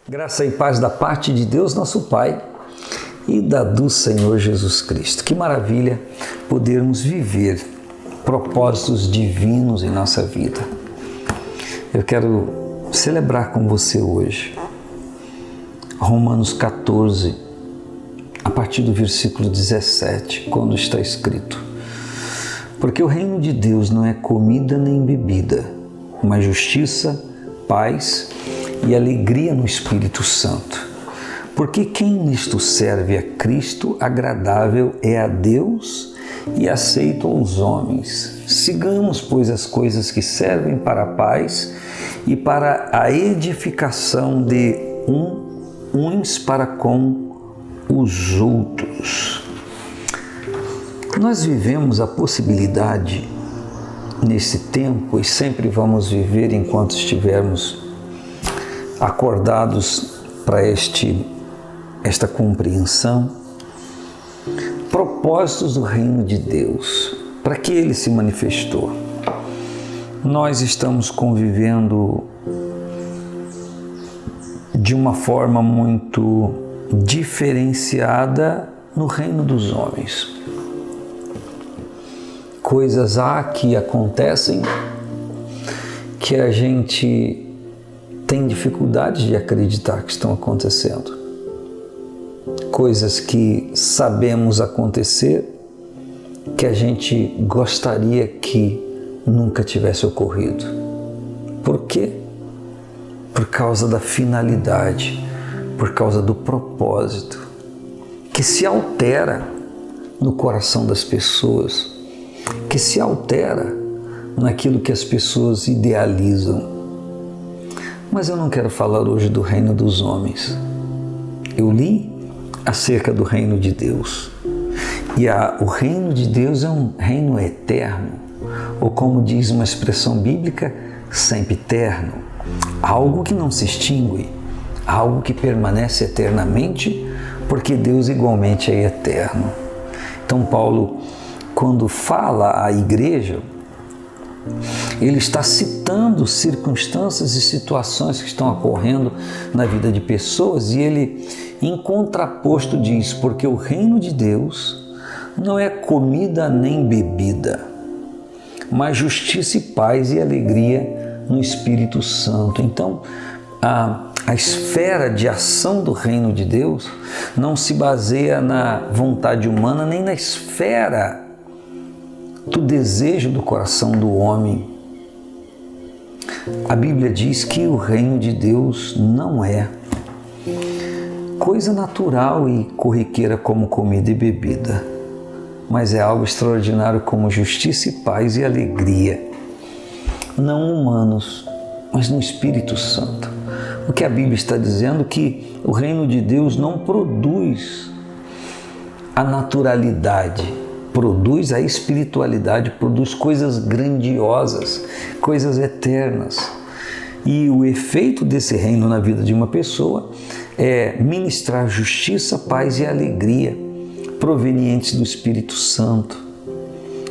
Graça e paz da parte de Deus, nosso Pai, e do Senhor Jesus Cristo. Que maravilha podermos viver propósitos divinos em nossa vida. Eu quero celebrar com você hoje Romanos 14, a partir do versículo 17, quando está escrito: porque o reino de Deus não é comida nem bebida, mas justiça, paz e alegria no Espírito Santo. Porque quem nisto serve a Cristo, agradável é a Deus e aceito aos homens. Sigamos, pois, as coisas que servem para a paz e para a edificação de uns para com os outros. Nós vivemos a possibilidade nesse tempo, e sempre vamos viver enquanto estivermos acordados para esta compreensão, propósitos do reino de Deus, para que ele se manifestou. Nós estamos convivendo de uma forma muito diferenciada no reino dos homens. Coisas há que acontecem que a gente tem dificuldade de acreditar que estão acontecendo. Coisas que sabemos acontecer, que a gente gostaria que nunca tivesse ocorrido. Por quê? Por causa da finalidade, por causa do propósito, que se altera no coração das pessoas, que se altera naquilo que as pessoas idealizam. Mas eu não quero falar hoje do reino dos homens. Eu li acerca do reino de Deus. E o reino de Deus é um reino eterno, ou como diz uma expressão bíblica, sempiterno. Algo que não se extingue, algo que permanece eternamente, porque Deus igualmente é eterno. Então Paulo, quando fala à igreja, ele está citando circunstâncias e situações que estão ocorrendo na vida de pessoas, e ele, em contraposto, diz: porque o reino de Deus não é comida nem bebida, mas justiça e paz e alegria no Espírito Santo. Então, a esfera de ação do reino de Deus não se baseia na vontade humana, nem na esfera do desejo do coração do homem. A Bíblia diz que o reino de Deus não é coisa natural e corriqueira como comida e bebida, mas é algo extraordinário como justiça e paz e alegria, não humanos, mas no Espírito Santo. O que a Bíblia está dizendo é que o reino de Deus não produz a naturalidade, produz a espiritualidade, produz coisas grandiosas, coisas eternas. E o efeito desse reino na vida de uma pessoa é ministrar justiça, paz e alegria provenientes do Espírito Santo.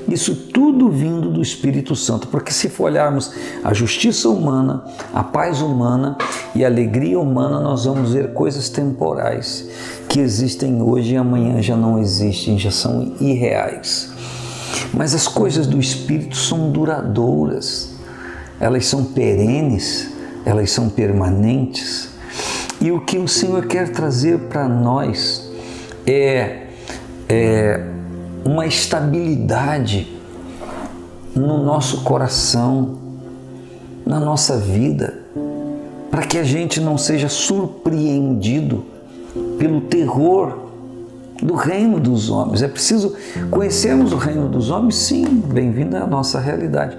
Isso tudo vindo do Espírito Santo, porque se for olharmos a justiça humana, a paz humana e a alegria humana, nós vamos ver coisas temporais que existem hoje e amanhã já não existem, já são irreais. Mas as coisas do Espírito são duradouras, elas são perenes, elas são permanentes. E o que o Senhor quer trazer para nós é uma estabilidade no nosso coração, na nossa vida, para que a gente não seja surpreendido pelo terror do reino dos homens. É preciso conhecermos o reino dos homens, sim, bem-vindo à nossa realidade,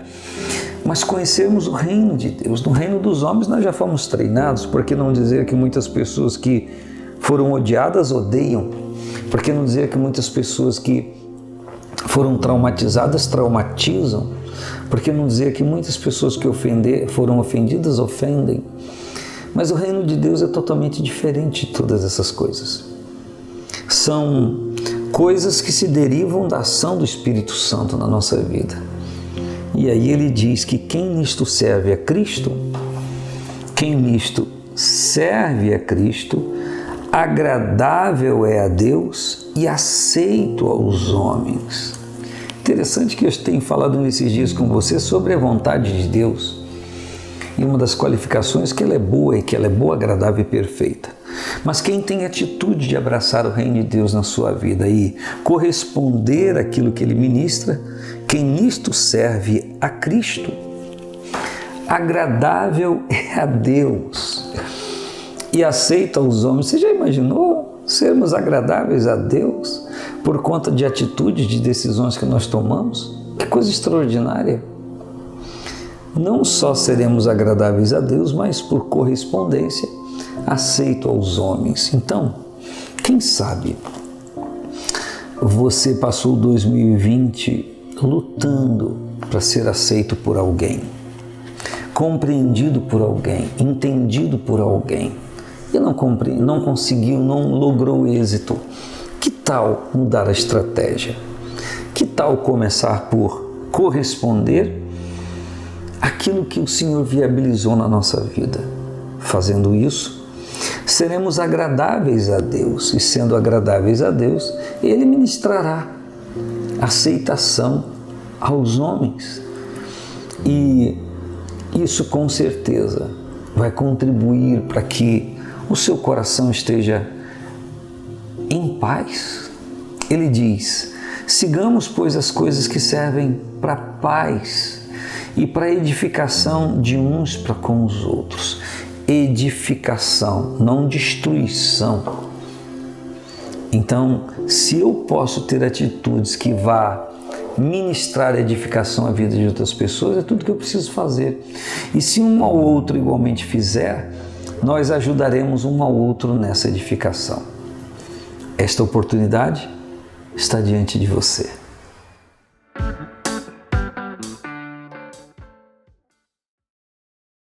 mas conhecermos o reino de Deus. No reino dos homens nós já fomos treinados. Por que não dizer que muitas pessoas que foram odiadas odeiam? Por que não dizer que muitas pessoas que foram traumatizadas traumatizam? Por que não dizer que muitas pessoas que foram ofendidas ofendem? Mas o reino de Deus é totalmente diferente de todas essas coisas. São coisas que se derivam da ação do Espírito Santo na nossa vida. E aí ele diz que quem nisto serve a Cristo, quem nisto serve a Cristo, agradável é a Deus e aceito aos homens. Interessante que eu tenho falado nesses dias com você sobre a vontade de Deus. E uma das qualificações que ela é boa, agradável e perfeita. Mas quem tem atitude de abraçar o reino de Deus na sua vida e corresponder àquilo que Ele ministra, quem nisto serve a Cristo, agradável é a Deus e aceita os homens. Você já imaginou sermos agradáveis a Deus por conta de atitudes, de decisões que nós tomamos? Que coisa extraordinária! Não só seremos agradáveis a Deus, mas por correspondência, aceito aos homens. Então, quem sabe você passou 2020 lutando para ser aceito por alguém, compreendido por alguém, entendido por alguém, e não conseguiu, não logrou êxito. Que tal mudar a estratégia? Que tal começar por corresponder aquilo que o Senhor viabilizou na nossa vida? Fazendo isso, seremos agradáveis a Deus, e sendo agradáveis a Deus, Ele ministrará aceitação aos homens. E isso com certeza vai contribuir para que o seu coração esteja em paz. Ele diz: sigamos, pois, as coisas que servem para a paz e para a edificação de uns para com os outros. Edificação, não destruição. Então, se eu posso ter atitudes que vá ministrar edificação à vida de outras pessoas, é tudo que eu preciso fazer. E se um ao outro igualmente fizer, nós ajudaremos um ao outro nessa edificação. Esta oportunidade está diante de você.